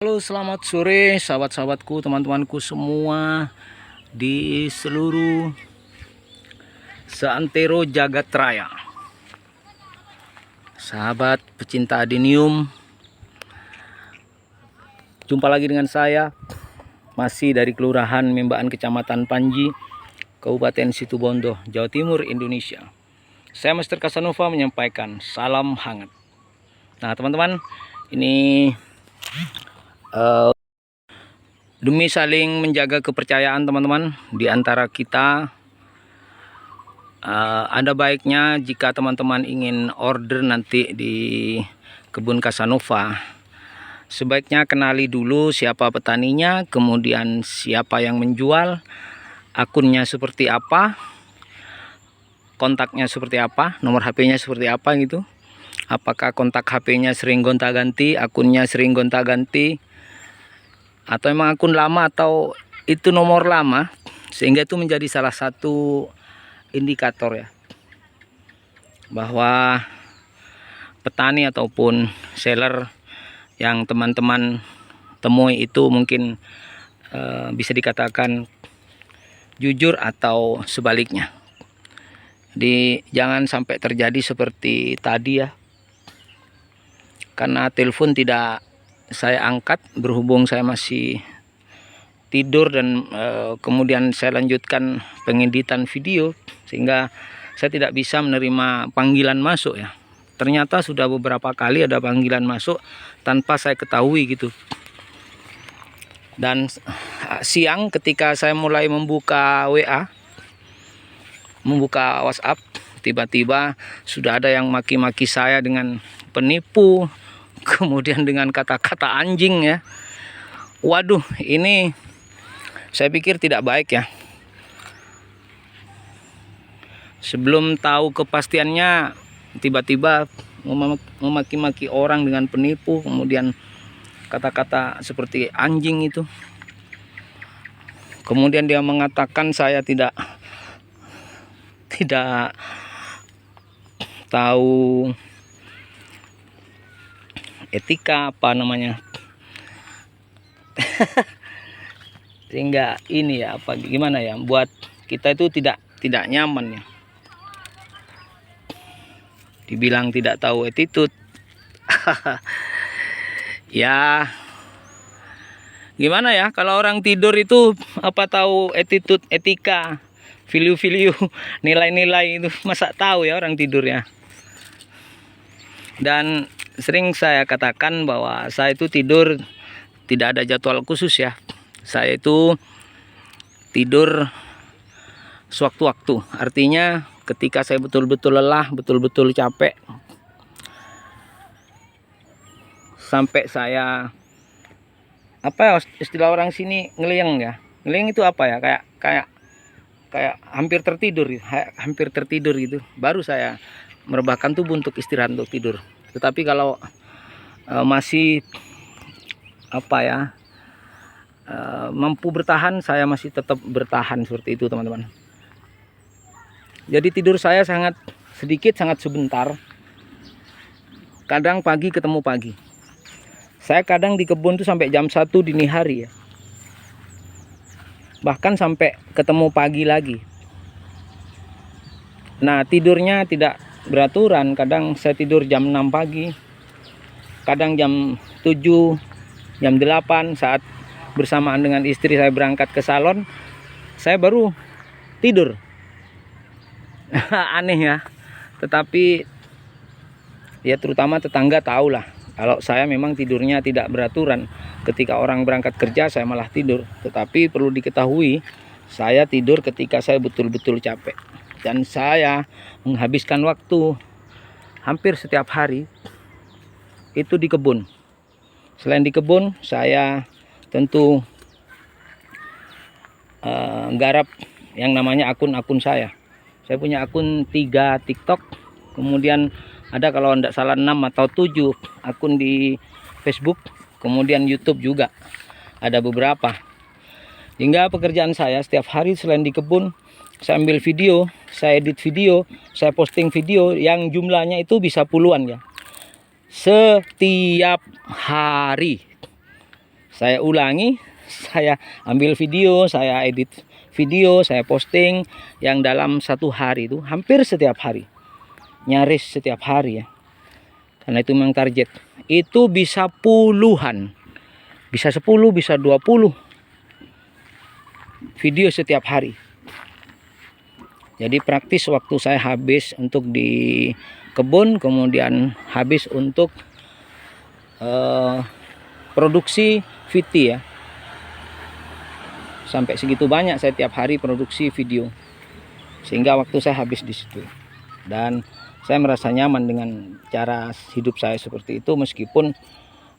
Halo, selamat sore sahabat-sahabatku, teman-temanku semua di seluruh seantero jagat raya. Sahabat pecinta adenium, jumpa lagi dengan saya, masih dari Kelurahan Membaan, Kecamatan Panji, Kabupaten Situbondo, Jawa Timur, Indonesia. Saya Master Casanova menyampaikan salam hangat. Nah teman-teman, ini demi saling menjaga kepercayaan teman-teman di antara kita, ada baiknya jika teman-teman ingin order nanti di kebun Casanova, sebaiknya kenali dulu siapa petaninya, kemudian siapa yang menjual, akunnya seperti apa, kontaknya seperti apa, nomor HP-nya seperti apa gitu. Apakah kontak HP-nya sering gonta-ganti, akunnya sering gonta-ganti, atau emang akun lama atau itu nomor lama, sehingga itu menjadi salah satu indikator ya bahwa petani ataupun seller yang teman-teman temui itu mungkin bisa dikatakan jujur atau sebaliknya. Jadi jangan sampai terjadi seperti tadi ya, karena telepon tidak saya angkat berhubung saya masih tidur dan kemudian saya lanjutkan pengeditan video, sehingga saya tidak bisa menerima panggilan masuk ya. Ternyata sudah beberapa kali ada panggilan masuk tanpa saya ketahui gitu. Dan siang ketika saya mulai membuka WA, membuka WhatsApp, tiba-tiba sudah ada yang maki-maki saya dengan penipu, kemudian dengan kata-kata anjing ya. Waduh, ini saya pikir tidak baik ya. Sebelum tahu kepastiannya, tiba-tiba memaki-maki orang dengan penipu, kemudian kata-kata seperti anjing itu. Kemudian dia mengatakan saya tidak tahu etika apa namanya. Sehingga ini ya apa gimana ya, buat kita itu tidak nyaman ya. Dibilang tidak tahu attitude. Ya gimana ya, kalau orang tidur itu apa tahu attitude, etika, value nilai-nilai itu, masa tahu ya orang tidur ya. Dan sering saya katakan bahwa saya itu tidur tidak ada jadwal khusus ya. Saya itu tidur sewaktu-waktu. Artinya ketika saya betul-betul lelah, betul-betul capek, sampai saya apa istilah orang sini ngeleyeng ya. Ngeleyeng itu apa ya? Kayak hampir tertidur gitu. Baru saya merebahkan tubuh untuk istirahat, untuk tidur. Tetapi kalau masih apa ya, mampu bertahan, saya masih tetap bertahan seperti itu teman-teman. Jadi tidur saya sangat sedikit, sangat sebentar. Kadang pagi ketemu pagi. Saya kadang di kebun tuh sampai jam 1 dini hari ya. Bahkan sampai ketemu pagi lagi. Nah tidurnya tidak beraturan. Kadang saya tidur jam 6 pagi, kadang jam 7, jam 8 saat bersamaan dengan istri saya berangkat ke salon, saya baru tidur. Aneh ya, tetapi ya terutama tetangga tahulah kalau saya memang tidurnya tidak beraturan. Ketika orang berangkat kerja saya malah tidur. Tetapi perlu diketahui, saya tidur ketika saya betul-betul capek. Dan saya menghabiskan waktu hampir setiap hari itu di kebun. Selain di kebun, saya tentu garap yang namanya akun-akun saya. Saya punya akun 3 TikTok, kemudian ada kalau tidak salah 6 atau 7 akun di Facebook, kemudian YouTube juga ada beberapa. Hingga pekerjaan saya setiap hari selain di kebun, saya ambil video, saya edit video, saya posting video yang jumlahnya itu bisa puluhan ya. Setiap hari. saya ulangi, saya ambil video, saya edit video, saya posting yang dalam satu hari itu hampir setiap hari, nyaris setiap hari ya, karena itu memang target. Itu bisa puluhan, bisa 10, bisa 20 video setiap hari. Jadi praktis waktu saya habis untuk di kebun, kemudian habis untuk produksi VT ya. Sampai segitu banyak saya tiap hari produksi video, sehingga waktu saya habis di situ. Dan saya merasa nyaman dengan cara hidup saya seperti itu, meskipun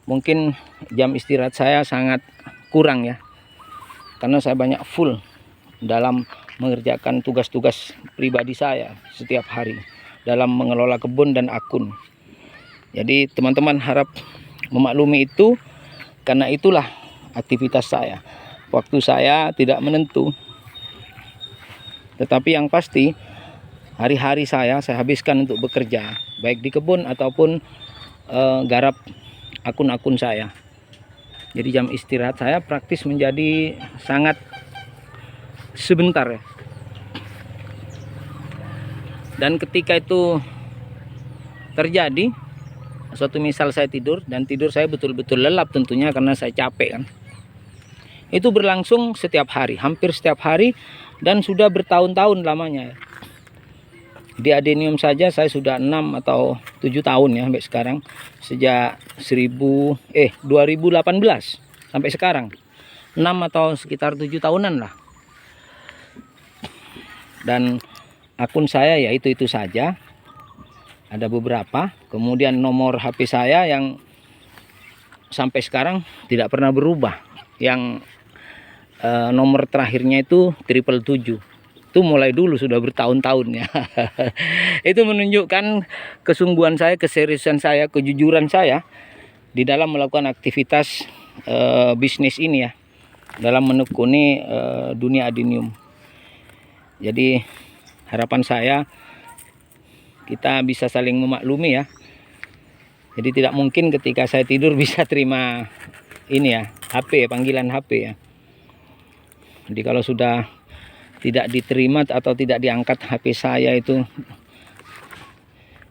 mungkin jam istirahat saya sangat kurang ya, karena saya banyak full dalam mengerjakan tugas-tugas pribadi saya setiap hari dalam mengelola kebun dan akun. Jadi teman-teman harap memaklumi itu, karena itulah aktivitas saya. Waktu saya tidak menentu, tetapi yang pasti hari-hari saya habiskan untuk bekerja, baik di kebun ataupun garap akun-akun saya. Jadi jam istirahat saya praktis menjadi sangat sebentar ya. Dan ketika itu terjadi, suatu misal saya tidur, dan tidur saya betul-betul lelap tentunya karena saya capek kan. Itu berlangsung setiap hari, hampir setiap hari, dan sudah bertahun-tahun lamanya. Di adenium saja saya sudah 6 atau 7 tahun ya sampai sekarang, sejak 2018 sampai sekarang 6 atau sekitar 7 tahunan lah. Dan akun saya ya itu saja, ada beberapa. Kemudian nomor HP saya yang sampai sekarang tidak pernah berubah, yang nomor terakhirnya itu 777. Itu mulai dulu sudah bertahun-tahun ya. Itu menunjukkan kesungguhan saya, keseriusan saya, kejujuran saya di dalam melakukan aktivitas bisnis ini ya, dalam menekuni dunia adenium. Jadi harapan saya kita bisa saling memaklumi ya. Jadi tidak mungkin ketika saya tidur bisa terima ini ya, HP, panggilan HP ya. Jadi kalau sudah tidak diterima atau tidak diangkat HP saya itu,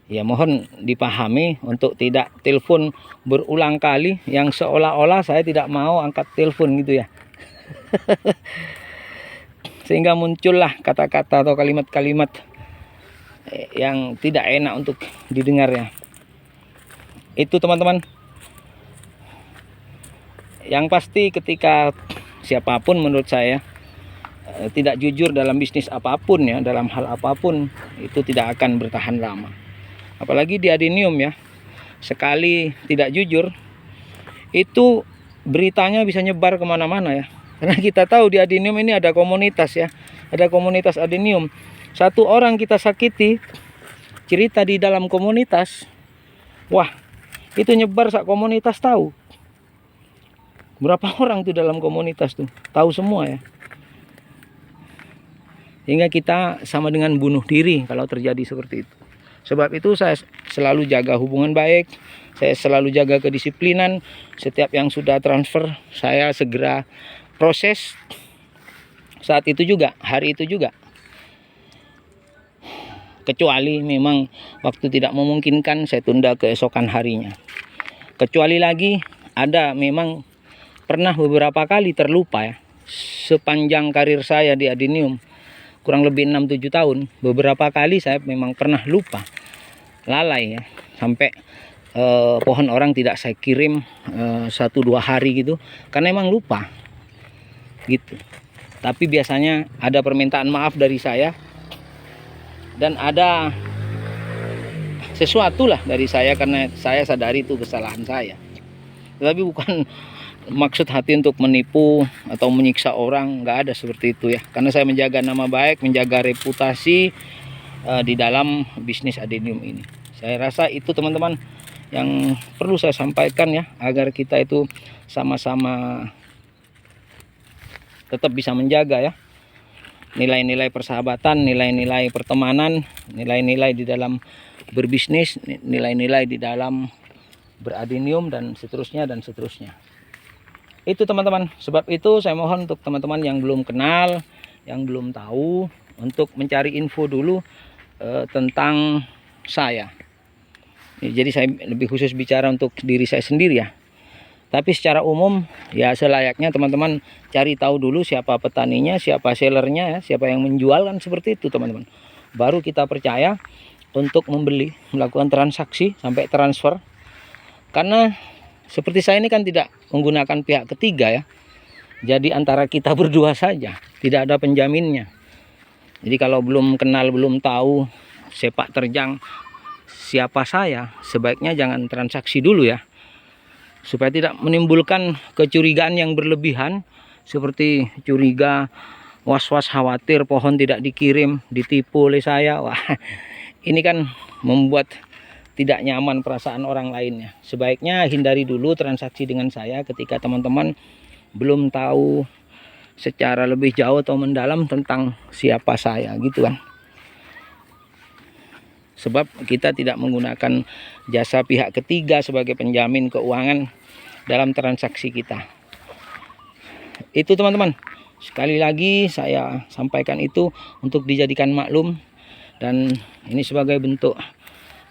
ya mohon dipahami untuk tidak telepon berulang kali, yang seolah-olah saya tidak mau angkat telepon gitu ya. Sehingga muncullah kata-kata atau kalimat-kalimat yang tidak enak untuk didengar ya. Itu teman-teman. Yang pasti ketika siapapun menurut saya tidak jujur dalam bisnis apapun ya, dalam hal apapun, itu tidak akan bertahan lama. Apalagi di adenium ya, sekali tidak jujur itu beritanya bisa nyebar kemana-mana ya. Karena kita tahu di adenium ini ada komunitas ya, ada komunitas adenium. Satu orang kita sakiti, cerita di dalam komunitas, wah itu nyebar sak komunitas tahu. Berapa orang tuh dalam komunitas tuh tahu semua ya. Hingga kita sama dengan bunuh diri kalau terjadi seperti itu. Sebab itu saya selalu jaga hubungan baik, saya selalu jaga kedisiplinan. Setiap yang sudah transfer saya segera proses. Saat itu juga, hari itu juga. Kecuali memang waktu tidak memungkinkan, saya tunda keesokan harinya. Kecuali lagi ada memang pernah beberapa kali terlupa ya. Sepanjang karir saya di adenium, kurang lebih 6-7 tahun, beberapa kali saya memang pernah lupa, lalai ya, sampai pohon orang tidak saya kirim 1-2 hari gitu, karena emang lupa gitu. Tapi biasanya ada permintaan maaf dari saya, dan ada sesuatu lah dari saya, karena saya sadari itu kesalahan saya. Tapi bukan maksud hati untuk menipu atau menyiksa orang, nggak ada seperti itu ya. Karena saya menjaga nama baik, menjaga reputasi di dalam bisnis adenium ini. Saya rasa itu teman-teman yang perlu saya sampaikan ya, agar kita itu sama-sama tetap bisa menjaga ya nilai-nilai persahabatan, nilai-nilai pertemanan, nilai-nilai di dalam berbisnis, nilai-nilai di dalam beradenium, dan seterusnya dan seterusnya. Itu teman-teman, sebab itu saya mohon untuk teman-teman yang belum kenal, yang belum tahu, untuk mencari info dulu tentang saya. Jadi saya lebih khusus bicara untuk diri saya sendiri ya. Tapi secara umum ya selayaknya teman-teman cari tahu dulu siapa petaninya, siapa sellernya ya, siapa yang menjual, kan seperti itu teman-teman. Baru kita percaya untuk membeli, melakukan transaksi sampai transfer. Karena seperti saya ini kan tidak menggunakan pihak ketiga ya. Jadi antara kita berdua saja, tidak ada penjaminnya. Jadi kalau belum kenal, belum tahu sepak terjang siapa saya, sebaiknya jangan transaksi dulu ya. Supaya tidak menimbulkan kecurigaan yang berlebihan, seperti curiga, was-was, khawatir pohon tidak dikirim, ditipu oleh saya. Wah, ini kan membuat tidak nyaman perasaan orang lainnya. Sebaiknya hindari dulu transaksi dengan saya ketika teman-teman belum tahu secara lebih jauh atau mendalam tentang siapa saya gitu kan. Sebab kita tidak menggunakan jasa pihak ketiga sebagai penjamin keuangan dalam transaksi kita. Itu teman-teman, sekali lagi saya sampaikan itu untuk dijadikan maklum, dan ini sebagai bentuk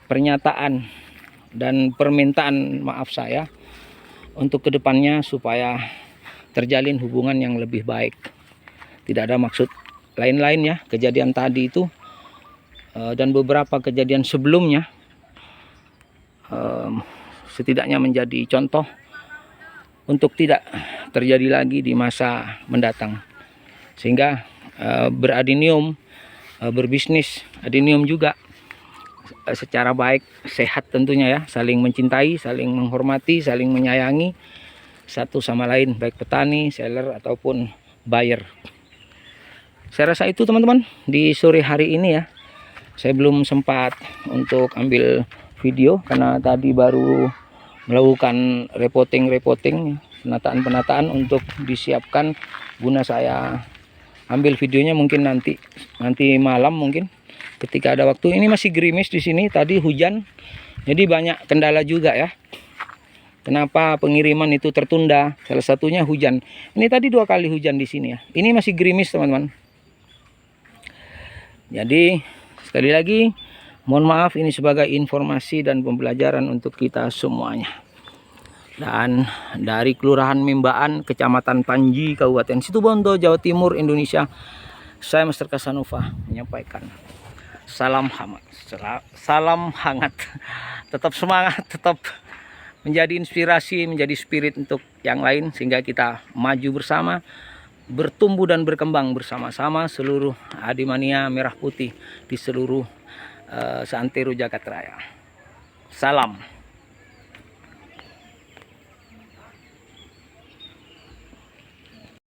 pernyataan dan permintaan maaf saya untuk kedepannya supaya terjalin hubungan yang lebih baik. Tidak ada maksud lain-lain ya. Kejadian tadi itu dan beberapa kejadian sebelumnya setidaknya menjadi contoh untuk tidak terjadi lagi di masa mendatang, sehingga beradenium, berbisnis adenium juga secara baik, sehat tentunya ya, saling mencintai, saling menghormati, saling menyayangi satu sama lain, baik petani, seller ataupun buyer. Saya rasa itu teman-teman di sore hari ini ya. Saya belum sempat untuk ambil video karena tadi baru melakukan reporting, penataan untuk disiapkan guna saya ambil videonya mungkin nanti malam, mungkin ketika ada waktu. Ini masih gerimis di sini, tadi hujan, jadi banyak kendala juga ya. Kenapa pengiriman itu tertunda? Salah satunya hujan. Ini tadi 2 kali hujan di sini ya. Ini masih gerimis teman-teman. Jadi sekali lagi mohon maaf, ini sebagai informasi dan pembelajaran untuk kita semuanya. Dan dari Kelurahan Mimbaan, Kecamatan Panji, Kabupaten Situbondo, Jawa Timur, Indonesia, saya Master Casanova menyampaikan salam hangat, tetap semangat, tetap menjadi inspirasi, menjadi spirit untuk yang lain, sehingga kita maju bersama, bertumbuh dan berkembang bersama-sama seluruh Adimania Merah Putih di seluruh seantero jagat raya. Salam.